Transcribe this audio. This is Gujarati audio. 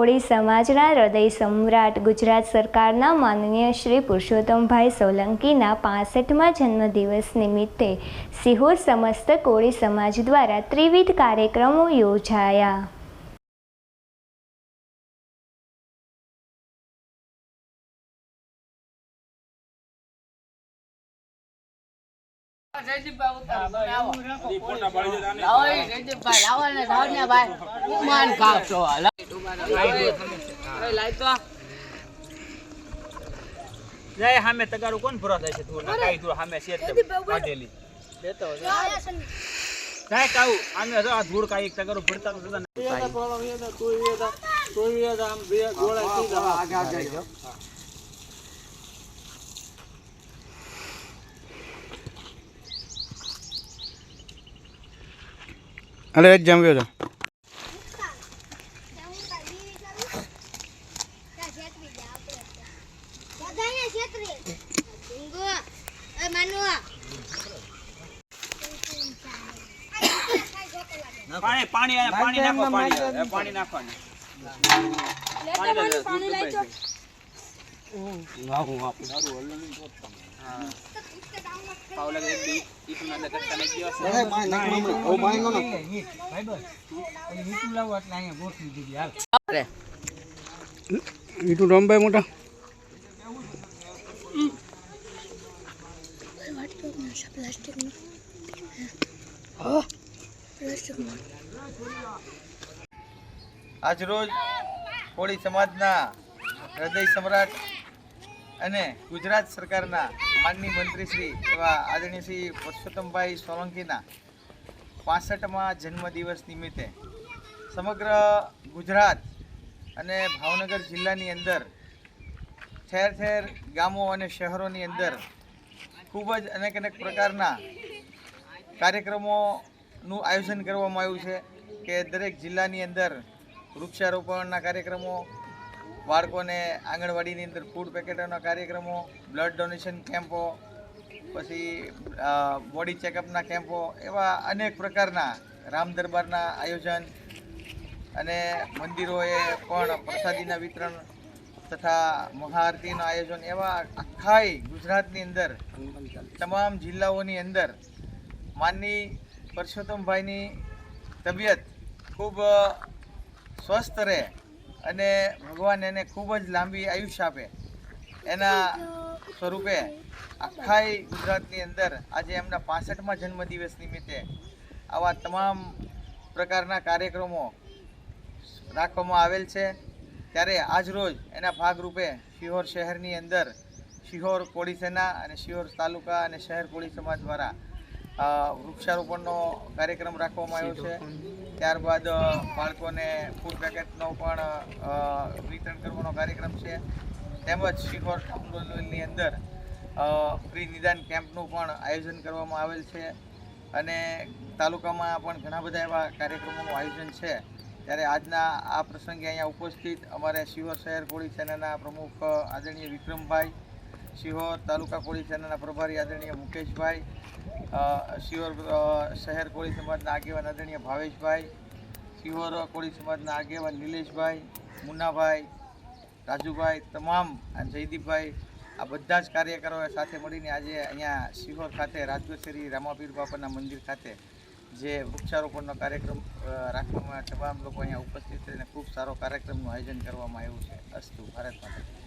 કોળી સમાજના હૃદય સમ્રાટ ગુજરાત સરકારના માનનીય શ્રી પુરુષોત્તમભાઈ સોલંકીના 65મા જન્મદિવસ નિમિત્તે સિહોર સમસ્ત કોળી સમાજ દ્વારા ત્રિવિધ કાર્યક્રમો યોજાયા। જય હામે તગારું કોણ ભરો થાય છે તું કાઈ તું હામે છે કાઢેલી લેતો જાય કાઉ આમે જો આ ધૂળ કાઈ તગારું ભરતા તો આમ બે ગોળા સીધા આગે જો અરે એક જમ્યો છો પાણી પાણી પાણી નાખો પાણી નાખવાનું પાણી લઈ જો નાખું આપું સારું હલ્લો તો હા પાવલા કે ઈ તો ના કરતા નહીં ગયો છે અરે પાણી નાખવાનું ઓ પાણી નો ભાઈ બસ ઓલી મીઠું લાવો એટલે અહીંયા ગોઠવી દીધી હાલ અરે મીઠું રંબાઈ મોટા આજ રોજ કોળી સમાજના હૃદય સમ્રાટ અને ગુજરાત સરકારના માનનીય મંત્રી શ્રી એવા આદરણીય શ્રી પુરુષોત્તમભાઈ સોલંકીના 65મા જન્મદિવસ નિમિત્તે સમગ્ર ગુજરાત અને ભાવનગર જિલ્લાની અંદર ઠેર ઠેર ગામો અને શહેરોની અંદર ખૂબ જ અનેક પ્રકારના કાર્યક્રમોનું આયોજન કરવામાં આવ્યું છે કે દરેક જિલ્લાની અંદર વૃક્ષારોપણના કાર્યક્રમો, બાળકોને આંગણવાડીની અંદર ફૂડ પેકેટોના કાર્યક્રમો, બ્લડ ડોનેશન કેમ્પો, પછી બોડી ચેકઅપના કેમ્પો, એવા અનેક પ્રકારના રામ દરબારના આયોજન અને મંદિરોએ પણ પ્રસાદીના વિતરણ તથા મહાઆરતીના આયોજન, એવા આખાય ગુજરાતની અંદર તમામ જિલ્લાઓની અંદર માનની પુરુષોત્તમભાઈની તબિયત ખૂબ સ્વસ્થ રહે અને ભગવાન એને ખૂબ જ લાંબી આયુષ્ય આપે એના સ્વરૂપે આખાય ગુજરાતની અંદર આજે એમના 65મા જન્મદિવસ નિમિત્તે આવા તમામ પ્રકારના કાર્યક્રમો રાખવામાં આવેલ છે। ત્યારે આજરોજ એના ભાગરૂપે શિહોર શહેરની અંદર શિહોર કોળી સેના અને શિહોર તાલુકા અને શહેર કોળી સમાજ દ્વારા વૃક્ષારોપણનો કાર્યક્રમ રાખવામાં આવ્યો છે। ત્યારબાદ બાળકોને ફૂડ પેકેટનો પણ વિતરણ કરવાનો કાર્યક્રમ છે, તેમજ શિહોર ટાઉનની અંદર ફ્રી નિદાન કેમ્પનું પણ આયોજન કરવામાં આવેલ છે અને તાલુકામાં પણ ઘણા બધા એવા કાર્યક્રમોનું આયોજન છે। ત્યારે આજના આ પ્રસંગે અહીંયા ઉપસ્થિત અમારે શિહોર શહેર કોળી સેનાના પ્રમુખ આદરણીય વિક્રમભાઈ, શિહોર તાલુકા કોળી સેનાના પ્રભારી આદરણીય મુકેશભાઈ, શિહોર શહેર કોળી સમાજના આગેવાન આદરણીય ભાવેશભાઈ, શિહોર કોળી સમાજના આગેવાન નિલેશભાઈ, મુન્નાભાઈ, રાજુભાઈ, તમામ જયદીપભાઈ, આ બધા જ કાર્યકરોએ સાથે મળીને આજે અહીંયા શિહોર ખાતે રાજગોશ્રી રામાપીર બાપાના મંદિર ખાતે જે વૃક્ષારોપણનો કાર્યક્રમ રાખવામાં તમામ લોકો અહીંયા ઉપસ્થિત છે અને ખૂબ સારો કાર્યક્રમનું આયોજન કરવામાં આવ્યું છે। અસ્તુ ભારત માતા।